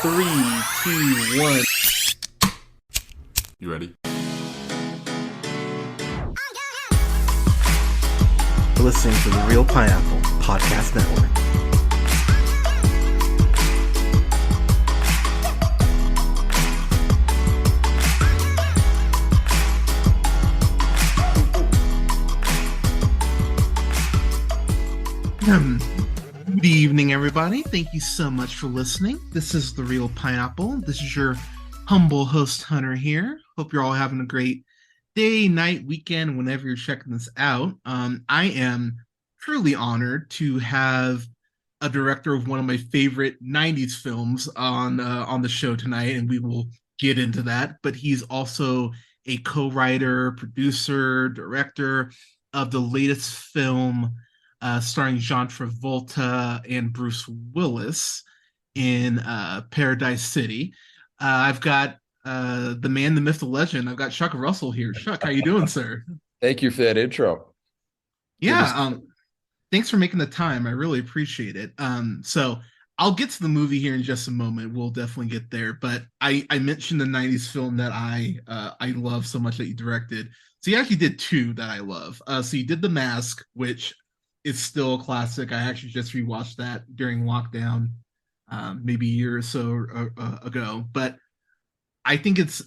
Three, two, one. You ready? You're listening to the Real Pineapple Podcast Network. Good evening, everybody. Thank you so much for listening. This is the Real Pineapple. This is your humble host, Hunter, here. Hope you're all having a great day, night, weekend, whenever you're checking this out. I am truly honored to have a director of one of my favorite 90s films on the show tonight, and we will get into that. But he's also a co-writer, producer, director of the latest film starring John Travolta and Bruce Willis in Paradise City. I've got the man, the myth, the legend. I've got Chuck Russell here. Chuck, how you doing, sir? Thank you for that intro. Yeah, thanks for making the time. I really appreciate it. So I'll get to the movie here in just a moment. We'll definitely get there. But I mentioned the 90s film that I love so much that you directed. So you actually did two that I love. So you did The Mask, which is still a classic. I actually just rewatched that during lockdown, maybe a year or so ago. But I think this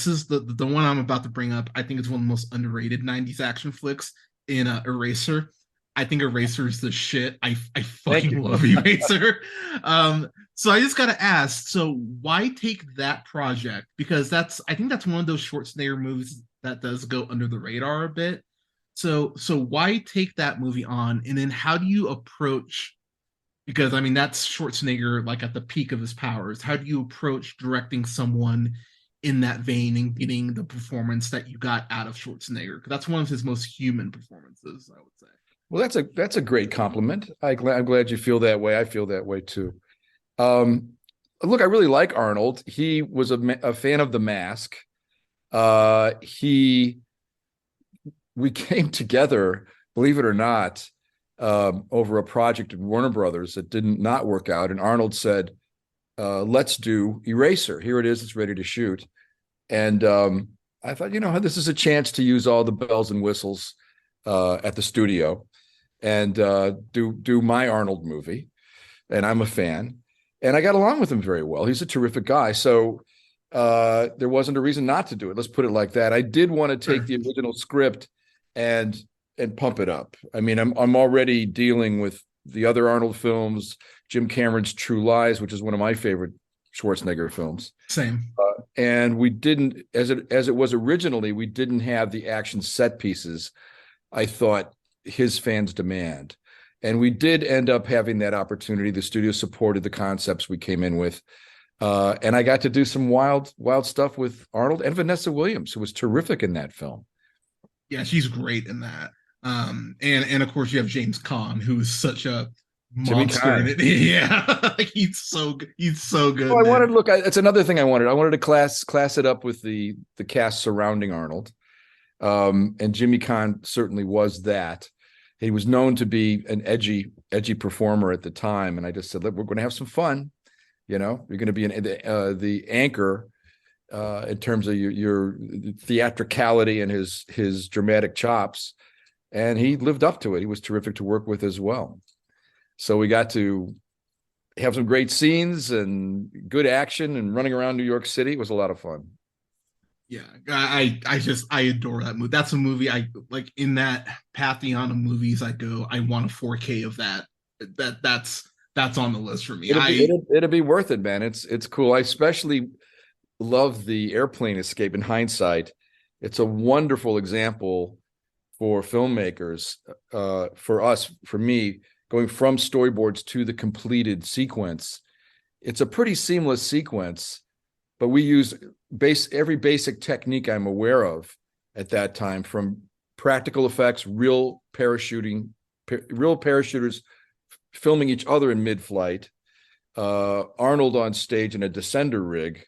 is the one I'm about to bring up. I think it's one of the most underrated 90s action flicks in Eraser. I think Eraser is the shit. I fucking love Eraser. So I just gotta ask, so why take that project? Because I think that's one of those Schwarzenegger movies that does go under the radar a bit. So why take that movie on, and then how do you approach? Because I mean that's Schwarzenegger like at the peak of his powers. How do you approach directing someone in that vein and getting the performance that you got out of Schwarzenegger? Because that's one of his most human performances, I would say. Well, that's a great compliment. I'm glad you feel that way. I feel that way too. Look, I really like Arnold. He was a fan of The Mask. We came together, believe it or not, over a project at Warner Brothers that did not work out. And Arnold said, let's do Eraser. Here it is. It's ready to shoot. And I thought, this is a chance to use all the bells and whistles at the studio and do my Arnold movie. And I'm a fan. And I got along with him very well. He's a terrific guy. So there wasn't a reason not to do it. Let's put it like that. I did want to take the original script and pump it up. I mean, I'm already dealing with the other Arnold films, Jim Cameron's True Lies, which is one of my favorite Schwarzenegger films. Same. And we didn't, as it was originally, we didn't have the action set pieces I thought his fans demand. And we did end up having that opportunity. The studio supported the concepts we came in with. And I got to do some wild stuff with Arnold and Vanessa Williams, who was terrific in that film. Yeah, she's great in that. And of course you have James Caan, who's such a monster in it. Yeah, he's so good. It's another thing I wanted to class it up with the cast surrounding Arnold. And Jimmy Caan certainly was that. He was known to be an edgy performer at the time. And I just said, look, we're going to have some fun. You're going to be the anchor in terms of your theatricality and his dramatic chops. And he lived up to it. He was terrific to work with as well. So we got to have some great scenes and good action and running around New York City. It was a lot of fun. Yeah, I adore that movie. That's a movie I like. In that pantheon of movies, I want a 4K of that. That's on the list for me. It'll be worth it, man. It's cool. I especially love the airplane escape. In hindsight, it's a wonderful example for filmmakers, for us, for me, going from storyboards to the completed sequence. It's a pretty seamless sequence, but we use every basic technique I'm aware of at that time, from practical effects, real parachuters filming each other in mid-flight, Arnold on stage in a descender rig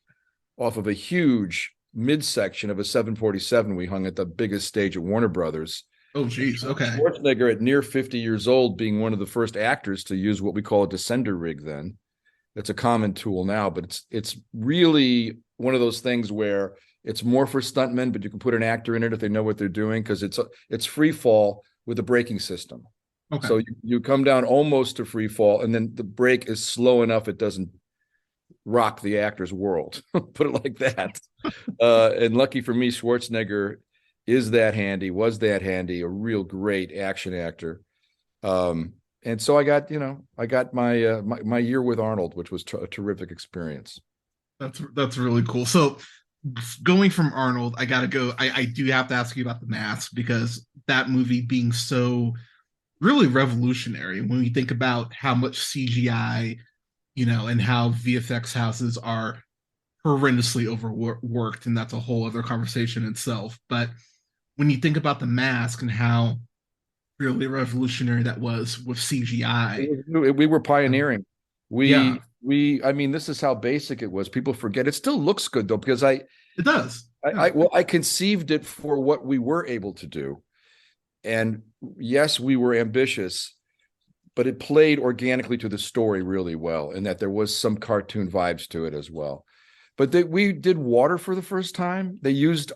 off of a huge midsection of a 747 we hung at the biggest stage at Warner Brothers. Oh, geez. Okay. Schwarzenegger, at near 50 years old, being one of the first actors to use what we call a descender rig then. It's a common tool now, but it's really one of those things where it's more for stuntmen, but you can put an actor in it if they know what they're doing, because it's free fall with a braking system. Okay. So you come down almost to free fall, and then the brake is slow enough it doesn't rock the actor's world. Put it like that. And lucky for me, Schwarzenegger is that handy, was that handy, a real great action actor. And so I got my year with Arnold, which was a terrific experience. That's really cool. So going from Arnold, I gotta go. I do have to ask you about The Mask because that movie being so really revolutionary when we think about how much CGI, and how VFX houses are horrendously overworked, and that's a whole other conversation itself. But when you think about The Mask and how really revolutionary that was with CGI, We were pioneering. yeah, I mean, this is how basic it was. People forget. It still looks good though, because it does. Yeah. I conceived it for what we were able to do. And yes, we were ambitious, but it played organically to the story really well, and that there was some cartoon vibes to it as well. But we did water for the first time. They used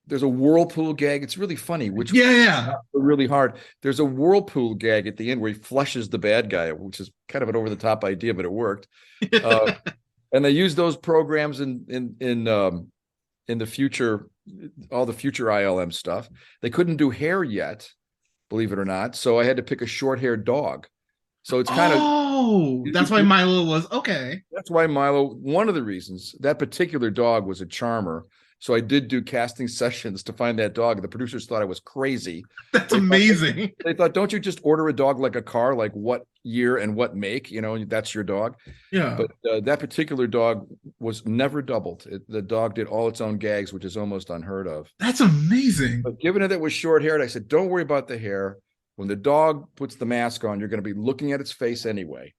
there's a whirlpool gag. It's really funny, which Yeah, yeah. really hard. There's a whirlpool gag at the end where he flushes the bad guy, which is kind of an over the top idea, but it worked. And they used those programs in the future, all the future ILM stuff. They couldn't do hair yet, believe it or not. So I had to pick a short-haired dog. So it's kind of That's why Milo was okay. that's why Milo, one of the reasons, that particular dog was a charmer. So I did do casting sessions to find that dog. The producers thought I was crazy. That's amazing. They thought, don't you just order a dog like a car, like what year and what make? That's your dog. Yeah. But that particular dog was never doubled. The dog did all its own gags, which is almost unheard of. That's amazing. But given that it was short haired, I said, don't worry about the hair. When the dog puts the mask on, you're going to be looking at its face anyway.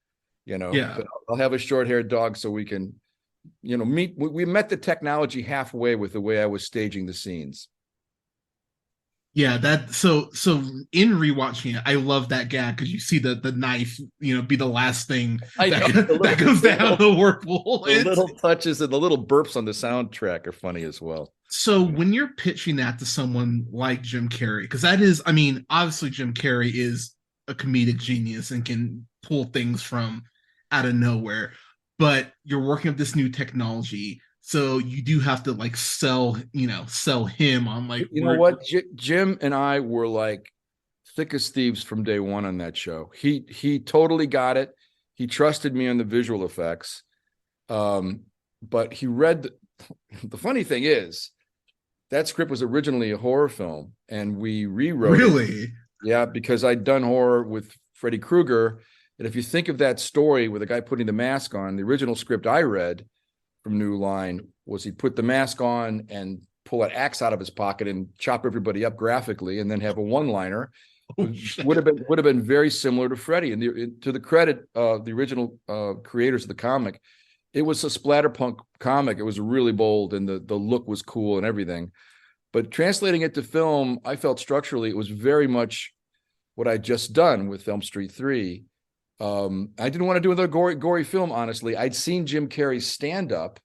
Yeah. But I'll have a short haired dog so we can, we met the technology halfway with the way I was staging the scenes. Yeah, so in rewatching it, I love that gag because you see the knife, be the last thing that goes down the whirlpool. The little touches and the little burps on the soundtrack are funny as well. So when you're pitching that to someone like Jim Carrey, because that is, I mean, obviously Jim Carrey is a comedic genius and can pull things from out of nowhere, but you're working with this new technology. So you do have to like sell him on like, what? Jim and I were like thick as thieves from day one on that show. He totally got it. He trusted me on the visual effects. But he read the funny thing is that script was originally a horror film, and we rewrote it. Yeah, because I'd done horror with Freddy Krueger. And if you think of that story with a guy putting the mask on, the original script I read from New Line was he'd put the mask on and pull an axe out of his pocket and chop everybody up graphically, and then have a one-liner. Would have been very similar to Freddy. And to the credit of the original creators of the comic, it was a splatterpunk comic. It was really bold, and the look was cool and everything. But translating it to film, I felt structurally it was very much what I'd just done with Elm Street 3. I didn't want to do another gory film, honestly. I'd seen Jim Carrey stand up,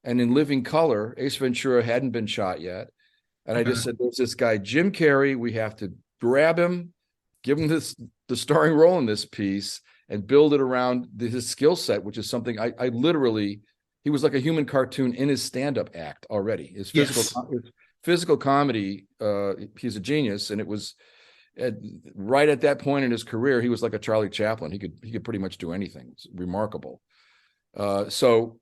and in living color, Ace Ventura hadn't been shot yet. And I just said, there's this guy, Jim Carrey. We have to grab him, give him the starring role in this piece, and build it around his skill set, which is something I literally, he was like a human cartoon in his stand-up act already. His physical comedy, he's a genius. And it was right at that point in his career, he was like a Charlie Chaplin. He could pretty much do anything. It's remarkable. So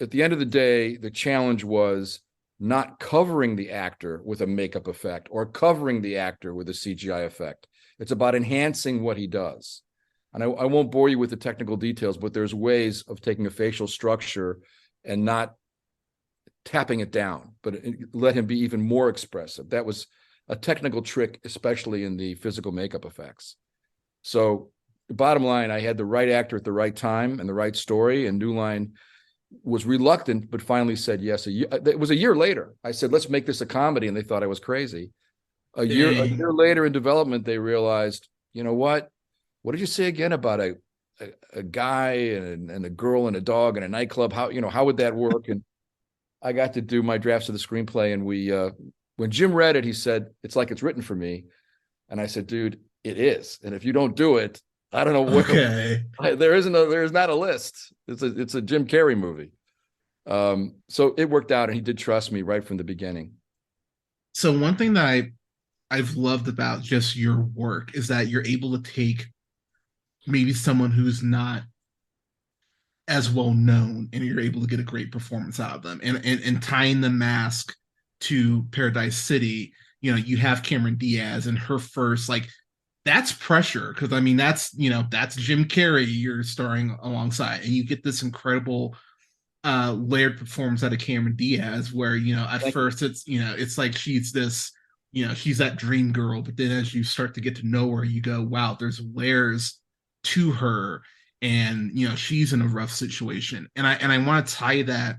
at the end of the day, the challenge was not covering the actor with a makeup effect or covering the actor with a CGI effect. It's about enhancing what he does. And I won't bore you with the technical details, but there's ways of taking a facial structure and not tapping it down, but let him be even more expressive. That was a technical trick, especially in the physical makeup effects. So the bottom line, I had the right actor at the right time and the right story, and New Line was reluctant, but finally said yes. It was a year later. I said, let's make this a comedy, and they thought I was crazy. A year later in development, they realized, you know what? What did you say again about a a guy and a girl and a dog and a nightclub. How would that work? And I got to do my drafts of the screenplay, and when Jim read it, he said, "It's like it's written for me." And I said, "Dude, it is. And if you don't do it, I don't know Okay. where." There's not a list. It's a Jim Carrey movie. So it worked out, and he did trust me right from the beginning. So one thing that I've loved about just your work is that you're able to take maybe someone who's not as well known and you're able to get a great performance out of them. And tying the mask to Paradise City, you have Cameron Diaz and her first, like, that's pressure because I mean that's Jim Carrey you're starring alongside, and you get this incredible layered performance out of Cameron Diaz where at Thank you. first it's like she's this she's that dream girl, but then as you start to get to know her, you go, wow, there's layers to her, and she's in a rough situation, and I want to tie that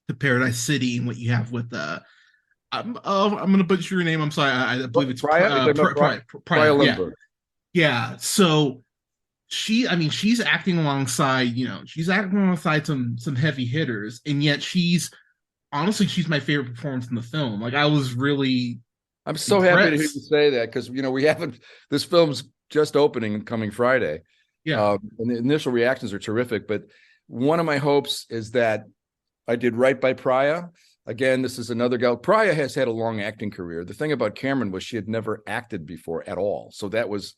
to Paradise City and what you have with I'm gonna butcher your name. I'm sorry. I believe it's Priya? You're talking about Priya Prior. Yeah, Lindbergh. yeah. So I mean, she's acting alongside, she's acting alongside some heavy hitters, and yet she's my favorite performance in the film. Like I was really I'm so happy to hear you impressed. say that because we haven't. This film's just opening coming Friday, Yeah. and the initial reactions are terrific. But one of my hopes is that I did right by Priya. Again, this is another gal. Priya has had a long acting career. The thing about Cameron was she had never acted before at all, so that was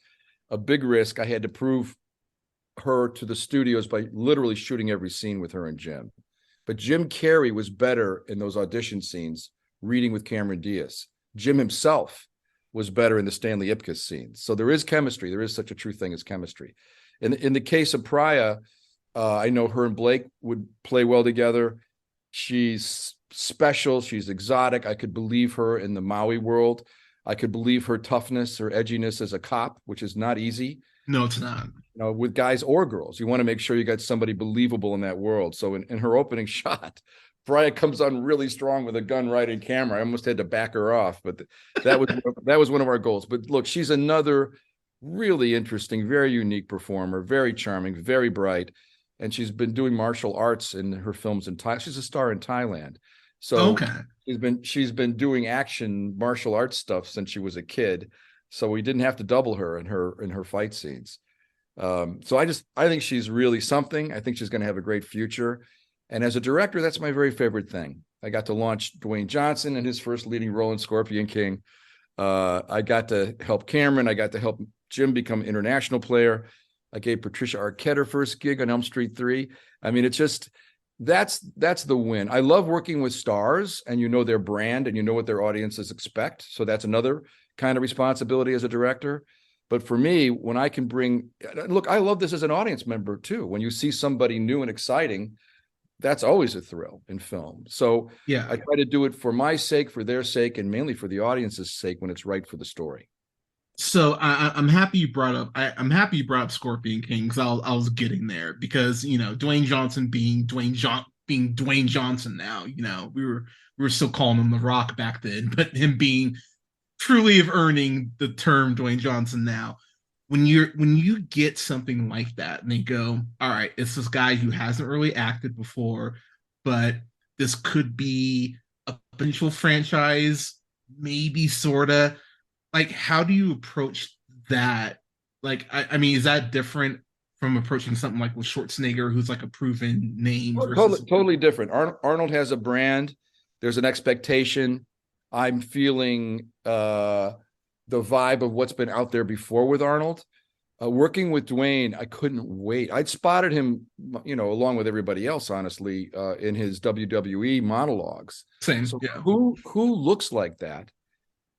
a big risk. I had to prove her to the studios by literally shooting every scene with her and Jim. But Jim Carrey was better in those audition scenes, reading with Cameron Diaz. Jim himself was better in the Stanley Ipkiss scenes. So there is chemistry. There is such a true thing as chemistry. In the case of Priya, I know her and Blake would play well together. She's special. She's exotic. I could believe her in the Maui world. I could believe her toughness, her edginess as a cop, which is not easy. No, it's not. With guys or girls, you want to make sure you got somebody believable in that world. So in her opening shot, Brian comes on really strong with a gun right in camera. I almost had to back her off, but that was one of our goals. But look, she's another really interesting, very unique performer, very charming, very bright, and she's been doing martial arts in her films in Thailand. She's a star in Thailand, so Okay. she's been doing action martial arts stuff since she was a kid. So we didn't have to double her in her fight scenes. So I think she's really something. I think she's going to have a great future. And as a director, that's my very favorite thing. I got to launch Dwayne Johnson in his first leading role in Scorpion King. I got to help Cameron. I got to help Jim become an international player. I gave Patricia Arquette her first gig on Elm Street 3. I mean, it's just that's the win. I love working with stars, and their brand and what their audiences expect. So that's another kind of responsibility as a director. But for me, when I can look, I love this as an audience member too. When you see somebody new and exciting, that's always a thrill in film. So Yeah. I try to do it for my sake, for their sake, and mainly for the audience's sake when it's right for the story. So I'm happy you brought up. I'm happy you brought up Scorpion King because I was getting there because Dwayne Johnson being Dwayne Johnson now. We were still calling him The Rock back then, but him being truly of earning the term Dwayne Johnson now. When you get something like that and they go, all right, it's this guy who hasn't really acted before, but this could be a potential franchise, maybe sorta. Like, how do you approach that? Like, I mean, is that different from approaching something like with Schwarzenegger, who's like a proven name Oh, versus totally different. Arnold has a brand. There's an expectation. I'm feeling the vibe of what's been out there before with Arnold. Working with Dwayne, I couldn't wait. I'd spotted him, along with everybody else, honestly, in his WWE monologues. same? So Yeah. who looks like that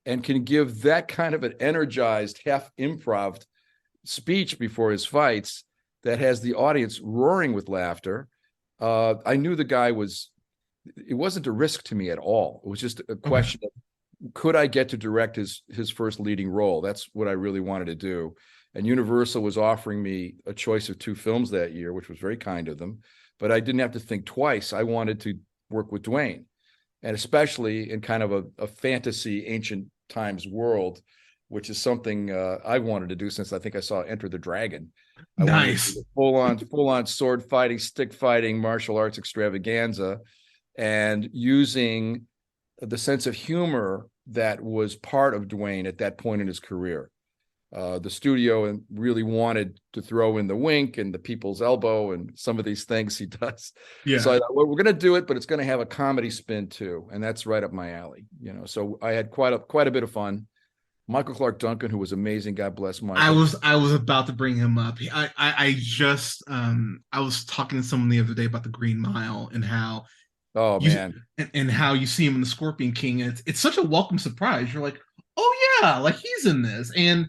and can give that kind of an energized, half improv speech before his fights that has the audience roaring with laughter? I knew the guy it wasn't a risk to me at all. It was just a question of, could I get to direct his first leading role? That's what I really wanted to do. And Universal was offering me a choice of 2 films that year, which was very kind of them. But I didn't have to think twice. I wanted to work with Dwayne, and especially in kind of a fantasy ancient times world. which is something I've wanted to do since I think I saw Enter the Dragon. I wanted to do Nice. the full on sword fighting, stick fighting, martial arts extravaganza, and using the sense of humor that was part of Dwayne at that point in his career. The studio really wanted to throw in the wink and the people's elbow and some of these things he does. So Yeah. I thought, well, we're going to do it, but it's going to have a comedy spin too, and that's right up my alley. So I had quite a bit of fun. Michael Clark Duncan, who was amazing, God bless Michael. I was about to bring him up. I just I was talking to someone the other day about the Green Mile and how Oh you man, and how you see him in the Scorpion King, and it's such a welcome surprise. You're like, oh yeah, like he's in this, and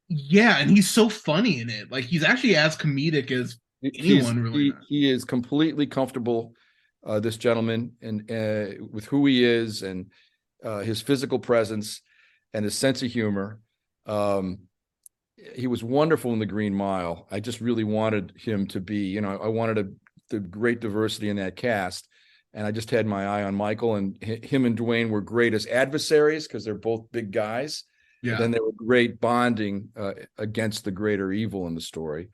yeah, and he's so funny in it. Like he's actually as comedic as anyone really not. he is completely comfortable, this gentleman, and with who he is and his physical presence and his sense of humor. He was wonderful in the Green Mile. I just really wanted him to be, I wanted the great diversity in that cast. And I just had my eye on Michael, and him and Dwayne were great as adversaries because they're both big guys. But Yeah. then they were great bonding against the greater evil in the story.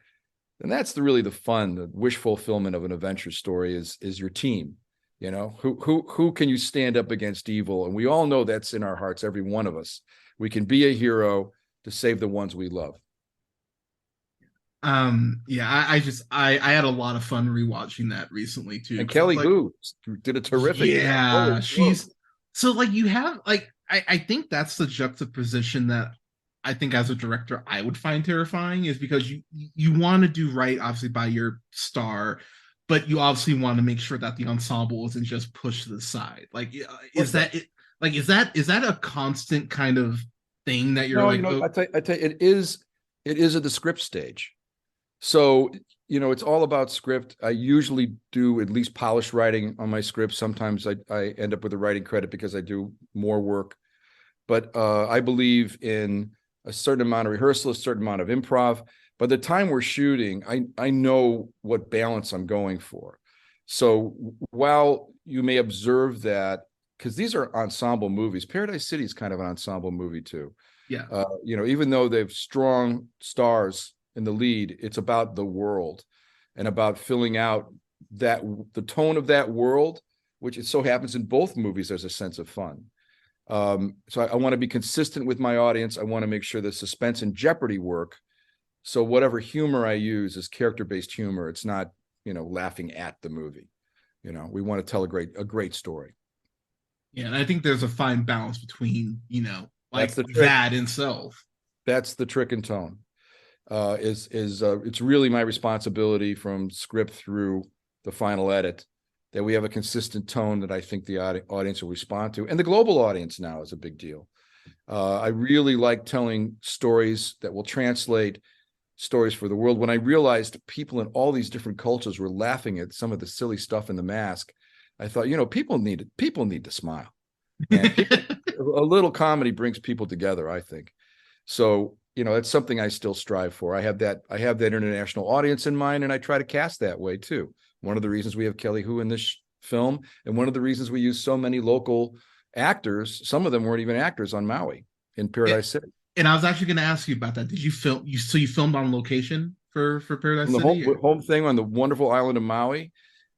And that's really the fun, the wish fulfillment of an adventure story is your team. Who can you stand up against evil? And we all know that's in our hearts, every one of us. We can be a hero to save the ones we love. Yeah, I had a lot of fun rewatching that recently too, And because I was Kelly like, Hu did a terrific job. yeah, Holy she's smokes. so like you have like I think that's the juxtaposition that I think as a director I would find terrifying, is because you want to do right obviously by your star, but you obviously want to make sure that the ensemble isn't just pushed to the side. Like Of is course not. that it, like is that a constant kind of thing that you're No, like, oh I tell you, it is at the script stage. So, it's all about script. I usually do at least polish writing on my script. Sometimes I end up with a writing credit because I do more work. But I believe in a certain amount of rehearsal, a certain amount of improv. By the time we're shooting, I know what balance I'm going for. So while you may observe that, because these are ensemble movies, Paradise City is kind of an ensemble movie too. yeah. Even though they've strong stars in the lead, it's about the world and about filling out the tone of that world, which it so happens in both movies, there's a sense of fun. So I want to be consistent with my audience. I want to make sure the suspense and jeopardy work. So whatever humor I use is character-based humor. It's not, laughing at the movie. We want to tell a great story. Yeah, and I think there's a fine balance between, That's like the trick. that and self. That's the trick in tone. It's really my responsibility from script through the final edit that we have a consistent tone that I think the audience will respond to. And the global audience now is a big deal. I really like telling stories that will translate stories for the world. When I realized people in all these different cultures were laughing at some of the silly stuff in The Mask, I thought, people need to smile. And a little comedy brings people together, I think. So, it's something I still strive for. I have that international audience in mind, and I try to cast that way too. One of the reasons we have Kelly Hu in this film, and one of the reasons we use so many local actors, some of them weren't even actors on Maui in Paradise City. And I was actually going to ask you about that. Did you film? You filmed on location for From Paradise the City? Or? home thing on the wonderful island of Maui.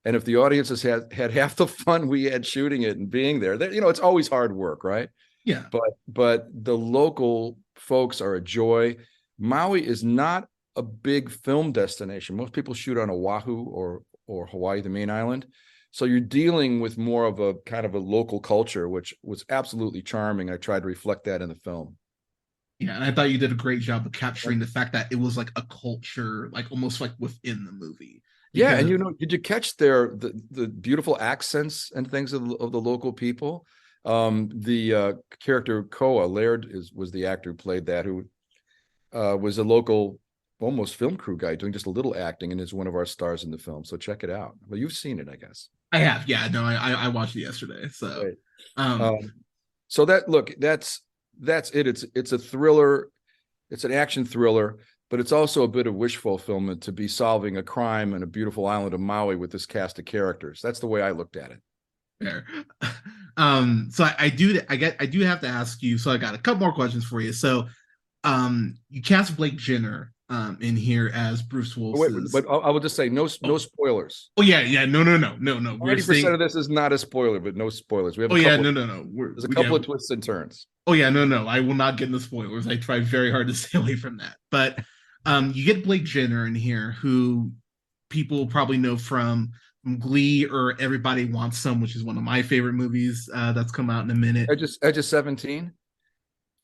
And if the audience has had half the fun we had shooting it and being there, it's always hard work, right? Yeah, But the local folks are a joy. Maui is not a big film destination. Most people shoot on Oahu or Hawaii, the main island. So you're dealing with more of a kind of a local culture, which was absolutely charming. I tried to reflect that in the film. yeah, and I thought you did a great job of capturing the fact that it was like a culture, like almost like within the movie. Yeah, Because and did you catch the beautiful accents and things of the local people? The character Koa Laird was the actor who played that, who was a local almost film crew guy doing just a little acting, and is one of our stars in the film. So check it out. Well, you've seen it, I guess. I have, yeah, no, I watched it yesterday. So, Right. um, Um, so that's it. It's a thriller. It's an action thriller, but it's also a bit of wish fulfillment to be solving a crime in a beautiful island of Maui with this cast of characters. That's the way I looked at it. fair. So I do have to ask you. So I got a couple more questions for you. So you cast Blake Jenner in here as Bruce Oh, wait, Willis's. but I will just say no Oh, spoilers. oh yeah, yeah, no. We're 90% of staying. this is not a spoiler, but no spoilers. We have Oh a yeah, couple. no. There's a Yeah. couple of twists and turns. Oh yeah, no. I will not get into spoilers. I try very hard to stay away from that. But you get Blake Jenner in here, who people probably know from Glee or Everybody Wants Some, which is one of my favorite movies that's come out in a minute. Edge of 17.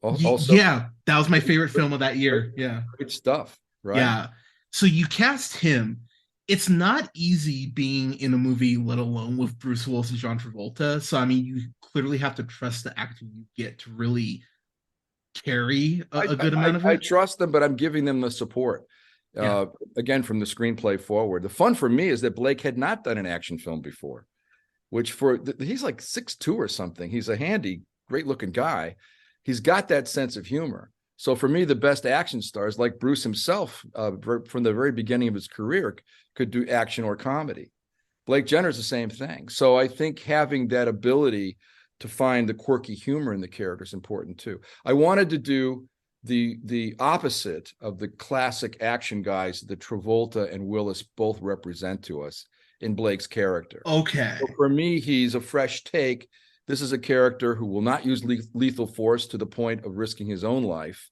Also, Yeah, that was my favorite great, film of that great, year. Yeah, great stuff, right? yeah. So you cast him. It's not easy being in a movie, let alone with Bruce Willis and John Travolta. So I mean, you clearly have to trust the actor you get to really carry a good amount of I it. trust them, but I'm giving them the support. Yeah. Again, from the screenplay forward. The fun for me is that Blake had not done an action film before, which he's like 6'2" or something. He's a handy, great looking guy. He's got that sense of humor. So for me, the best action stars, like Bruce himself, from the very beginning of his career, could do action or comedy. Blake Jenner's the same thing. So I think having that ability to find the quirky humor in the character is important too. I wanted to do the opposite of the classic action guys that Travolta and Willis both represent to us in Blake's character. Okay. So for me, he's a fresh take. This is a character who will not use lethal force to the point of risking his own life.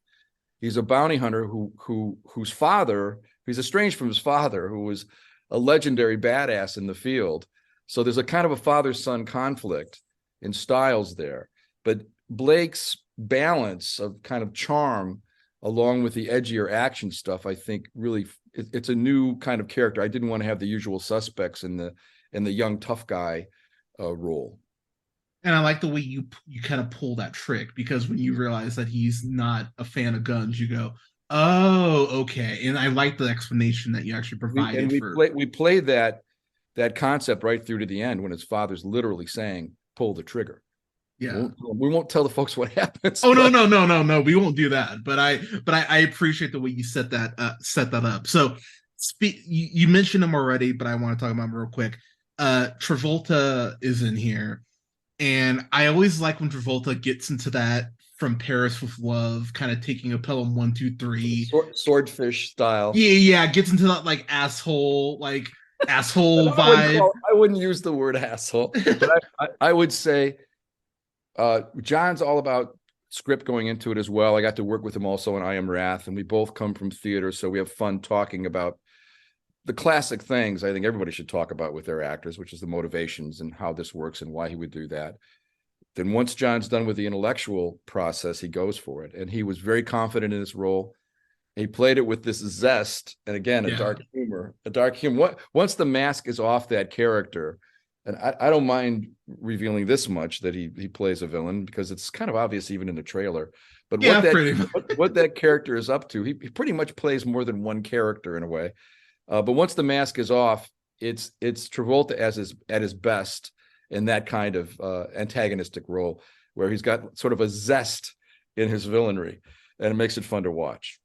He's a bounty hunter whose father, he's estranged from his father, who was a legendary badass in the field. So there's a kind of a father-son conflict in styles there. But Blake's balance of kind of charm, along with the edgier action stuff, I think really it's a new kind of character. I didn't want to have the usual suspects in the young tough guy role. And I like the way you kind of pull that trick because when you realize that he's not a fan of guns, you go, "Oh, okay." And I like the explanation that you actually provided for. We play that concept right through to the end when his father's literally saying, "Pull the trigger." Yeah. We won't tell the folks what happens. Oh no. We won't do that. But I appreciate the way you set that up. So you mentioned him already, but I want to talk about him real quick. Travolta is in here. And I always like when Travolta gets into that from Paris with Love, kind of taking a Pelham 1, 2, 3. Swordfish style. Yeah, gets into that like asshole vibe. I wouldn't use the word asshole, but I would say John's all about script going into it as well. I got to work with him also on I Am Wrath, and we both come from theater, so we have fun talking about the classic things I think everybody should talk about with their actors, which is the motivations and how this works and why he would do that. Then once John's done with the intellectual process, he goes for it. And he was very confident in his role. He played it with this zest and again, a dark humor. Once the mask is off that character, and I don't mind revealing this much that he plays a villain because it's kind of obvious even in the trailer. But what that character is up to, he pretty much plays more than one character in a way. But once the mask is off, it's Travolta at his best in that kind of antagonistic role, where he's got sort of a zest in his villainry, and it makes it fun to watch.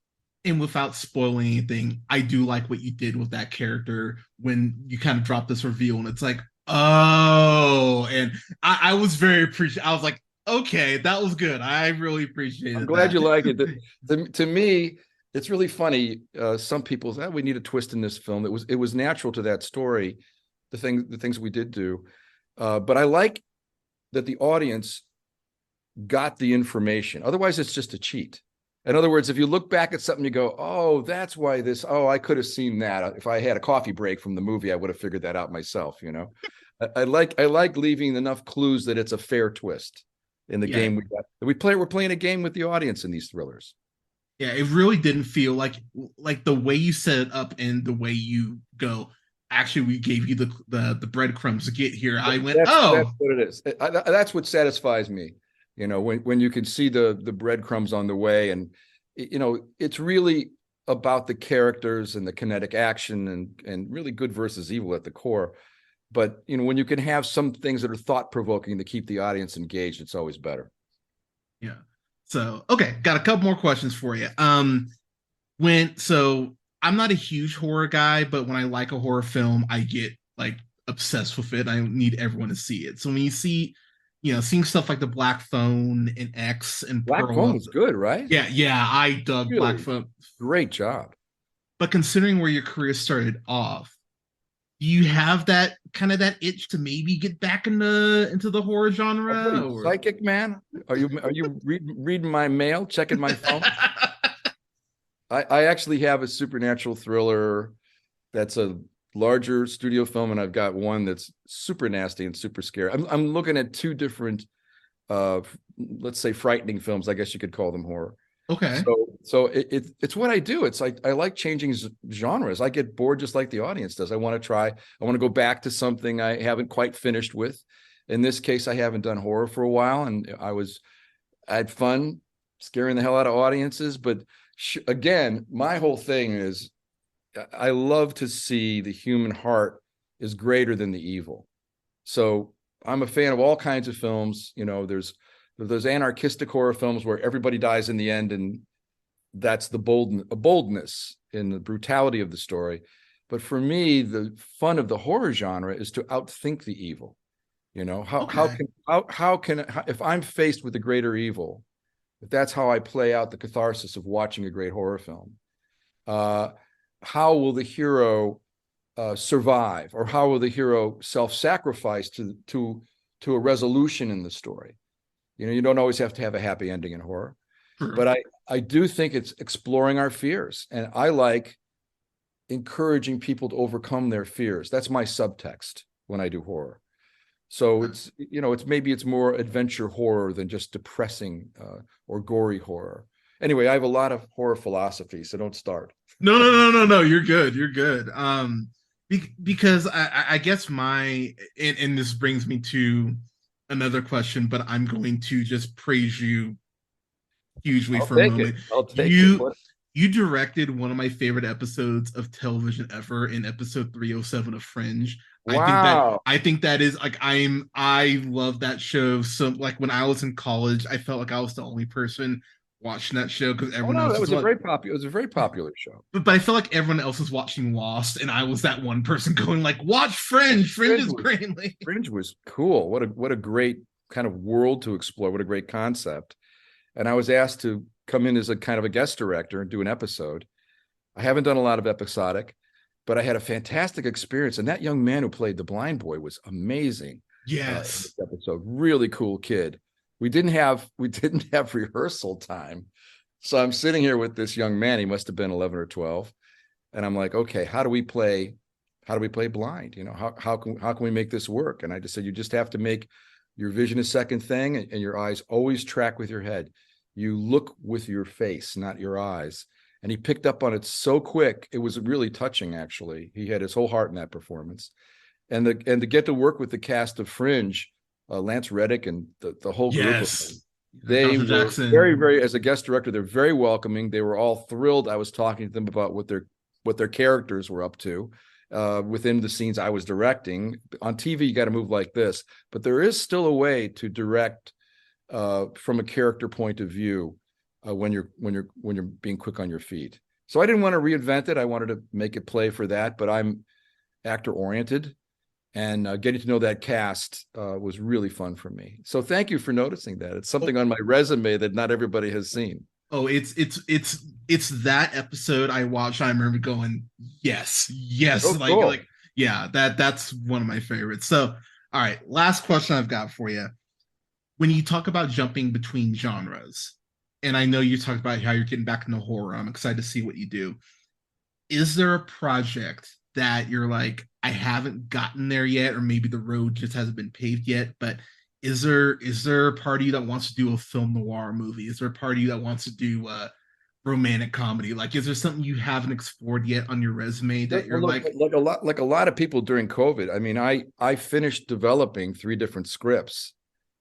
And without spoiling anything, I do like what you did with that character when you kind of drop this reveal, and it's like, oh, and I was very appreciative. I was like, okay, that was good. I really appreciated it. I'm glad you liked it. To me, it's really funny. Some people say, we need a twist in this film. It was natural to that story, the things we did do. But I like that the audience got the information. Otherwise, it's just a cheat. In other words, if you look back at something, you go, oh, that's why this, oh, I could have seen that. If I had a coffee break from the movie, I would have figured that out myself, you know. I like leaving enough clues that it's a fair twist in the game we got. We're playing a game with the audience in these thrillers. Yeah, it really didn't feel like the way you set it up and the way you go. Actually, we gave you the breadcrumbs to get here. I went, that's oh, what it is. That's what satisfies me. You know, when you can see the breadcrumbs on the way, and you know, it's really about the characters and the kinetic action and really good versus evil at the core. But you know, when you can have some things that are thought provoking to keep the audience engaged, it's always better. Yeah. So, okay, got a couple more questions for you. I'm not a huge horror guy, but when I like a horror film, I get like obsessed with it. I need everyone to see it. So when you see seeing stuff like the Black Phone and X and Black Pearl Phone up. was good, right? Yeah, yeah, I dug Black Really Phone. great job. But considering where your career started off, do you have that kind of that itch to maybe get back into the horror What are genre you, or psychic man? Are you reading my mail, checking my phone? I actually have a supernatural thriller that's a larger studio film, and I've got one that's super nasty and super scary. I'm looking at two different uh let's say frightening films. I guess you could call them horror. okay. So it's what I do. It's like I like changing genres. I get bored just like the audience does. I want to try. I want to go back to something I haven't quite finished with. In this case, I haven't done horror for a while, and I had fun scaring the hell out of audiences. But again, my whole thing is I love to see the human heart is greater than the evil. So I'm a fan of all kinds of films. There's anarchistic horror films where everybody dies in the end, and that's the boldness in the brutality of the story. But for me, the fun of the horror genre is to outthink the evil. Okay. If I'm faced with a greater evil, if that's how I play out the catharsis of watching a great horror film, uh, how will the hero survive, or how will the hero self-sacrifice to a resolution in the story? You don't always have to have a happy ending in horror, True. but I do think it's exploring our fears, and I like encouraging people to overcome their fears. That's my subtext when I do horror. So it's more adventure horror than just depressing or gory horror. Anyway, I have a lot of horror philosophy, so don't start. No, no, no, no, no. You're good. You're good. Because I guess and this brings me to another question, but I'm going to just praise you hugely I'll for a take it. moment. I'll take it. You you directed one of my favorite episodes of television ever in episode 307 of Fringe. Wow. I think that is like I love that show. So like when I was in college, I felt like I was the only person watching that show because Oh everyone no, else that was was a what very popular. It was a very popular show. but I feel like everyone else was watching Lost, and I was that one person going like, "Watch Fringe. Fringe Fringe is was great." Like, Fringe was cool. What a great kind of world to explore. What a great concept. And I was asked to come in as a kind of a guest director and do an episode. I haven't done a lot of episodic, but I had a fantastic experience. And that young man who played the blind boy was amazing in yes, this episode. Really cool kid. We didn't have rehearsal time, so I'm sitting here with this young man. He must have been 11 or 12, and I'm like, okay, how do we play blind? How can we make this work? And I just said, you just have to make your vision a second thing, and your eyes always track with your head. You look with your face, not your eyes. And he picked up on it so quick. It was really touching, actually. He had his whole heart in that performance. And to get to work with the cast of Fringe, Lance Reddick and the whole group of them, yes, they Joshua were very, Jackson. very, as a guest director, they're very welcoming. They were all thrilled. I was talking to them about what their characters were up to within the scenes I was directing. On TV, you got to move like this, but there is still a way to direct from a character point of view when you're being quick on your feet. So I didn't want to reinvent it. I wanted to make it play for that, but I'm actor oriented, and getting to know that cast was really fun for me. So thank you for noticing that. It's Oh, something on my resume that not everybody has seen. oh, it's that episode I watched. I remember going, yes, yes, Oh, cool. like yeah, that's one of my favorites. So, all right, last question I've got for you. When you talk about jumping between genres, and I know you talked about how you're getting back into horror, I'm excited to see what you do. Is there a project that you're like, I haven't gotten there yet, or maybe the road just hasn't been paved yet, but is there a part of you that wants to do a film noir movie? Is there a part of you that wants to do a romantic comedy? Like, is there something you haven't explored yet on your resume that Well, you're look, like, like a lot of people during COVID. I mean, I finished developing 3 different scripts,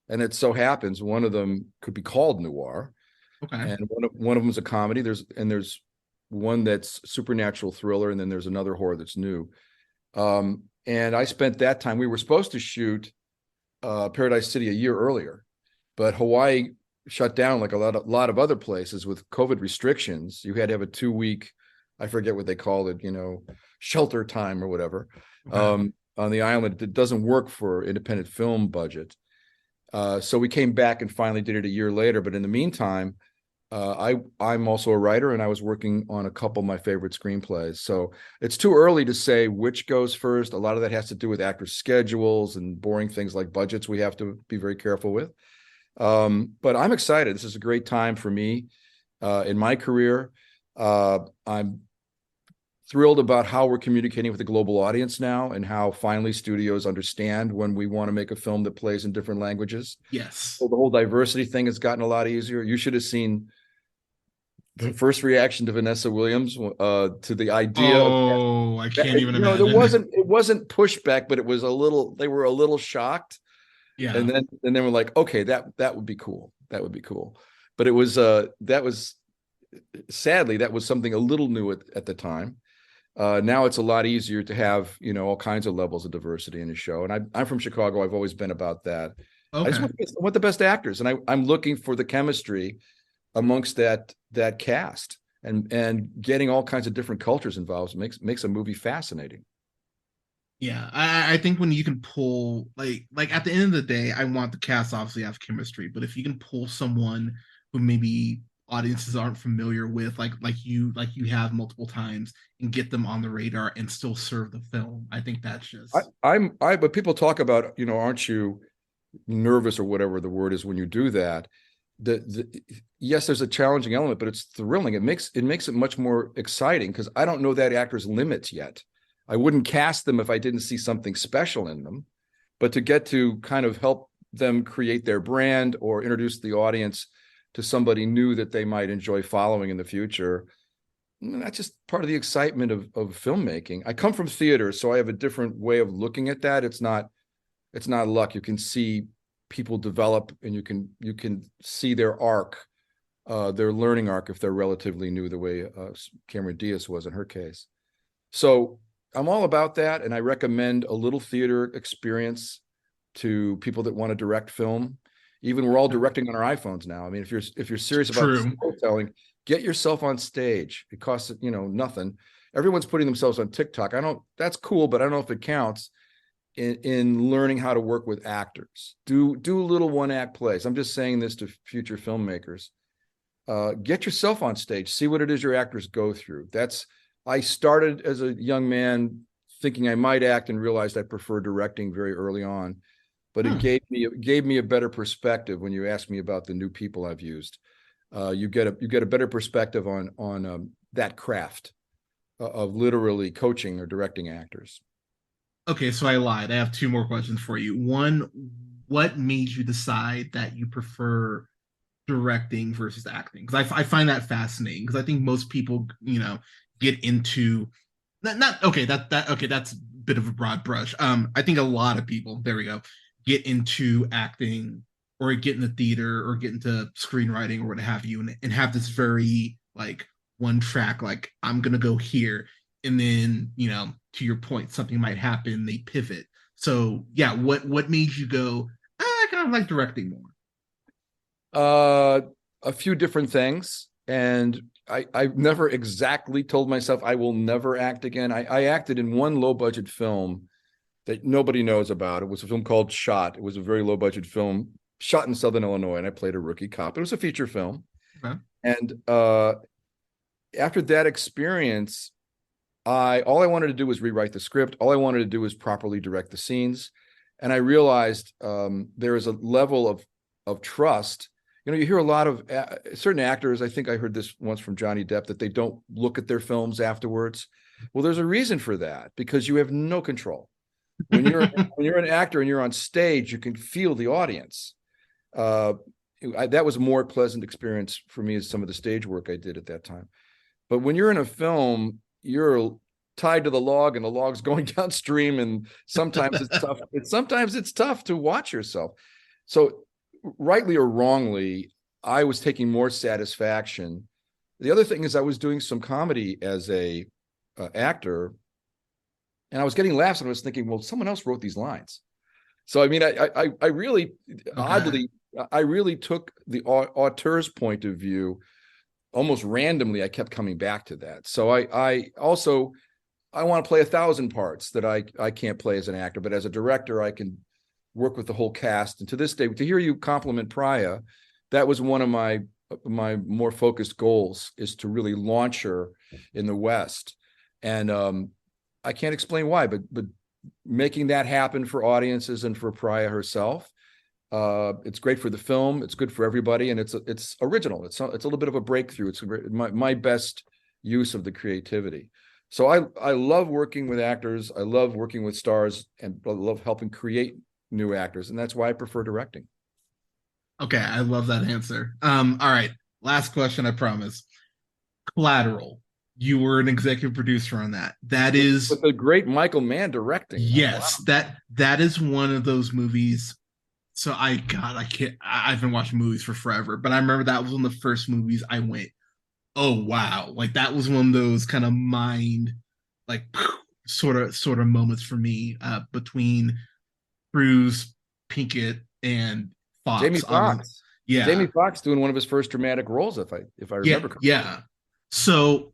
and it so happens one of them could be called noir, okay, and one of them is a comedy. There's one that's supernatural thriller, and then there's another horror that's new. And I spent that time. We were supposed to shoot Paradise City a year earlier, but Hawaii shut down like a lot of other places with COVID restrictions. You had to have a 2 week, I forget what they called it, shelter time or whatever, okay, on the island. It doesn't work for independent film budget. So we came back and finally did it a year later. But in the meantime, I'm also a writer, and I was working on a couple of my favorite screenplays. So it's too early to say which goes first. A lot of that has to do with actors' schedules and boring things like budgets we have to be very careful with. But I'm excited. This is a great time for me in my career. I'm thrilled about how we're communicating with the global audience now, and how finally studios understand when we want to make a film that plays in different languages. Yes. So the whole diversity thing has gotten a lot easier. You should have seen the first reaction to Vanessa Williams to the idea of, Oh, I can't even there imagine. wasn't pushback, but it was they were a little shocked. Yeah. And then we're like, okay, that would be cool. That would be cool. But it was that was sadly, that was something a little new at the time. Now it's a lot easier to have, all kinds of levels of diversity in a show. And I'm from Chicago. I've always been about that. I just Okay. want the best actors, and I'm looking for the chemistry amongst that cast, and getting all kinds of different cultures involved makes a movie fascinating. Yeah, I think when you can pull like at the end of the day, I want the cast obviously have chemistry, but if you can pull someone who maybe audiences aren't familiar with, like you have multiple times, and get them on the radar and still serve the film, I think that's just But people talk about, aren't you nervous or whatever the word is when you do that? Yes, there's a challenging element, but it's thrilling. It makes it much more exciting, because I don't know that actor's limits yet. I wouldn't cast them if I didn't see something special in them. But to get to kind of help them create their brand, or introduce the audience to somebody new that they might enjoy following in the future, that's just part of the excitement of filmmaking. I come from theater, so I have a different way of looking at that. It's not luck. You can see people develop, and you can see their arc, their learning arc, if they're relatively new, the way Cameron Diaz was in her case. So I'm all about that, and I recommend a little theater experience to people that want to direct film. Even we're all directing on our iPhones now. I mean, if you're serious about true. storytelling, get yourself on stage. It costs nothing. Everyone's putting themselves on TikTok. That's cool, but I don't know if it counts in learning how to work with actors. Do little one act plays. I'm just saying this to future filmmakers. Get yourself on stage. See what it is your actors go through. I started as a young man thinking I might act, and realized I prefer directing very early on. But it gave me a better perspective when you ask me about the new people I've used. You get a better perspective on that craft of literally coaching or directing actors. Okay, so I lied. I have two more questions for you. One, what made you decide that you prefer directing versus acting? Because I find that fascinating, because I think most people, get into not okay, that okay, that's a bit of a broad brush. I think a lot of people, there we go, get into acting, or get into theater, or get into screenwriting, or what have you, and have this very like one track, like I'm gonna go here, and then to your point, something might happen, they pivot. So yeah, what made you go, I kind of like directing more? Uh, a few different things, and I've never exactly told myself I will never act again. I acted in one low budget film that nobody knows about. It was a film called Shot. It was a very low budget film shot in Southern Illinois, and I played a rookie cop. It was a feature film. Okay. And after that experience, all I wanted to do was rewrite the script. All I wanted to do was properly direct the scenes. And I realized there is a level of trust. You hear a lot of certain actors. I think I heard this once from Johnny Depp, that they don't look at their films afterwards. Well, there's a reason for that, because you have no control. When you're an actor and you're on stage, you can feel the audience. That was a more pleasant experience for me as some of the stage work I did at that time. But when you're in a film, you're tied to the log, and the log's going downstream, and sometimes it's tough. Sometimes it's tough to watch yourself. So, rightly or wrongly, I was taking more satisfaction. The other thing is, I was doing some comedy as a actor, and I was getting laughs, and I was thinking, well, someone else wrote these lines. So, I mean, I really, Okay. oddly, I really took the auteur's point of view. Almost randomly, I kept coming back to that. So I want to play 1,000 parts that I can't play as an actor, but as a director, I can work with the whole cast. And to this day, to hear you compliment Priya, that was one of my more focused goals, is to really launch her in the West. And I can't explain why, but making that happen for audiences and for Priya herself, it's great for the film. It's good for everybody, and it's original. It's a little bit of a breakthrough. It's my best use of the creativity. So I love working with actors. I love working with stars, and I love helping create new actors, and that's why I prefer directing. Okay, I love that answer. All right, last question, I promise. Collateral. You were an executive producer on that. That is With the great Michael Mann directing. Wow. yes, that is one of those movies. So I can't. I've been watching movies for forever, but I remember that was one of the first movies I went, oh wow, like that was one of those kind of mind, like sort of moments for me, between Cruise, Pinkett, and Jamie Fox. Foxx. Jamie Yeah, Foxx doing one of his first dramatic roles, if I yeah, remember correctly. yeah. So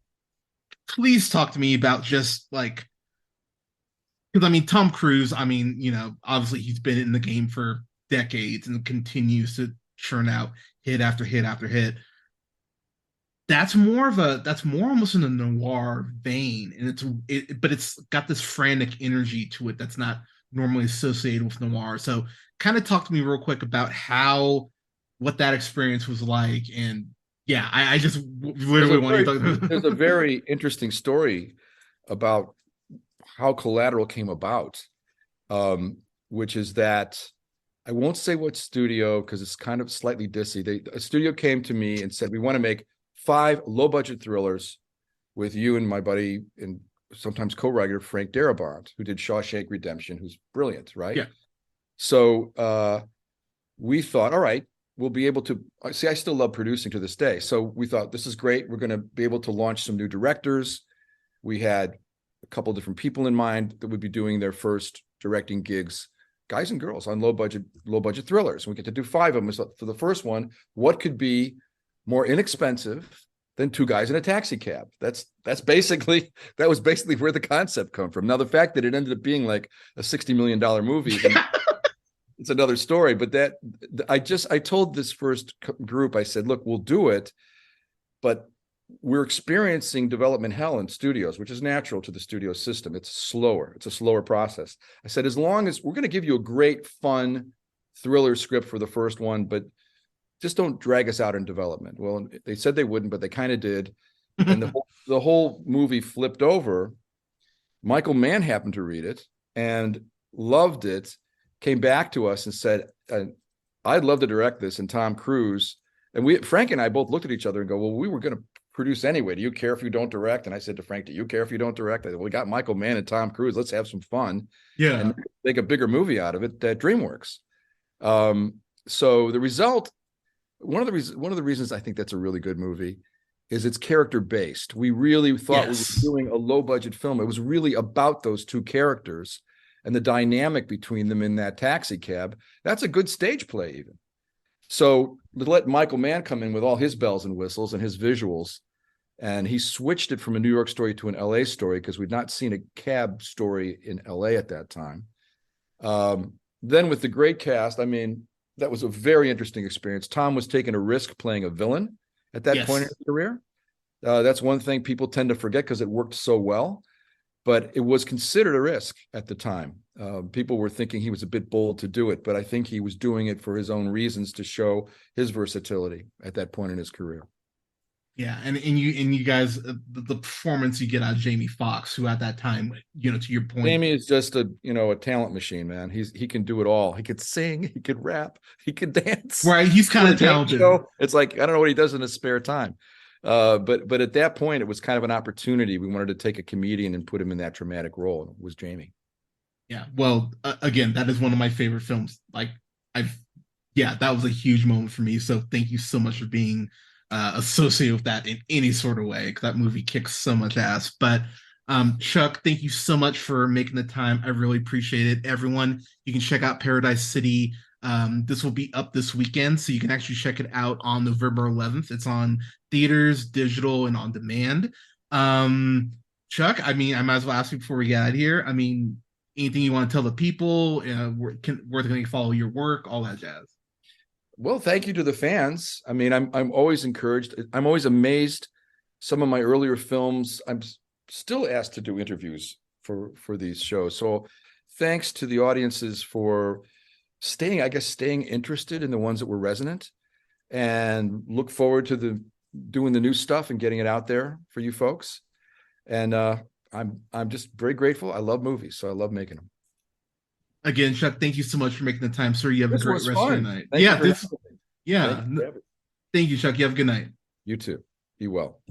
please talk to me about just like, because I mean Tom Cruise. I mean, obviously he's been in the game for decades and continues to churn out hit after hit after hit. That's more almost in a noir vein, and but it's got this frantic energy to it that's not normally associated with noir. So kind of talk to me real quick about how what that experience was like. And yeah, I just literally want you to talk There's a about. very interesting story about how Collateral came about, which is that I won't say what studio because it's kind of slightly dissy. A studio came to me and said, "We want to make 5 low-budget thrillers with you and my buddy and sometimes co-writer Frank Darabont, who did Shawshank Redemption, who's brilliant, right?" Yeah. So we thought, all right, we'll be able to see. I still love producing to this day. So we thought, this is great. We're going to be able to launch some new directors. We had a couple different people in mind that would be doing their first directing gigs, guys and girls, on low budget thrillers. We get to do 5 of them. So for the first one, what could be more inexpensive than 2 guys in a taxi cab? That was basically where the concept come from. Now, the fact that it ended up being like a $60 million movie, it's another story. But I told this first group, I said, look, we'll do it, but we're experiencing development hell in studios, which is natural to the studio system. It's a slower process. I said, as long as we're going to give you a great, fun thriller script for the first one, but just don't drag us out in development. Well, they said they wouldn't, but they kind of did. And the whole movie flipped over. Michael Mann happened to read it and loved it, came back to us and said, I'd love to direct this, and Tom Cruise. And Frank and I both looked at each other and go, well, we were going to produce anyway. Do you care if you don't direct? And I said to Frank, do you care if you don't direct? I said, well, we got Michael Mann and Tom Cruise. Let's have some fun. Yeah. And make a bigger movie out of it at DreamWorks. So the result, one of the reasons I think that's a really good movie is it's character based. We really thought we were doing a low budget film. It was really about those 2 characters and the dynamic between them in that taxi cab. That's a good stage play even. So let Michael Mann come in with all his bells and whistles and his visuals. And he switched it from a New York story to an LA story because we'd not seen a cab story in LA at that time. Then with the great cast, I mean, that was a very interesting experience. Tom was taking a risk playing a villain at that point in his career. That's one thing people tend to forget because it worked so well, but it was considered a risk at the time. People were thinking he was a bit bold to do it, but I think he was doing it for his own reasons to show his versatility at that point in his career. Yeah, and you guys, the performance you get out of Jamie Foxx, who at that time, to your point, Jamie is just a talent machine, man. He can do it all. He could sing, he could rap, he could dance. Right, he's kind of talented. It's like, I don't know what he does in his spare time. But at that point, it was kind of an opportunity. We wanted to take a comedian and put him in that dramatic role. It was Jamie. Yeah, well, again, that is one of my favorite films. Like, that was a huge moment for me. So thank you so much for being associated with that in any sort of way, because that movie kicks so much ass. But Chuck, thank you so much for making the time. I really appreciate it. Everyone, you can check out Paradise City. This will be up this weekend, so you can actually check it out on November 11th. It's on theaters, digital, and on demand. Chuck, I mean, I might as well ask you before we get out of here. I mean, anything you want to tell the people, where they can follow your work, all that jazz. Well, thank you to the fans. I mean, I'm always encouraged. I'm always amazed. Some of my earlier films, I'm still asked to do interviews for these shows. So thanks to the audiences for staying interested in the ones that were resonant, and look forward to doing the new stuff and getting it out there for you folks. And I'm just very grateful. I love movies, so I love making them. Again, Chuck, thank you so much for making the time, sir. You have a This great was rest of your fun. night. Thank you for having me. Thank Yeah. you for having me. Thank you, Chuck. You have a good night. You too. Be well.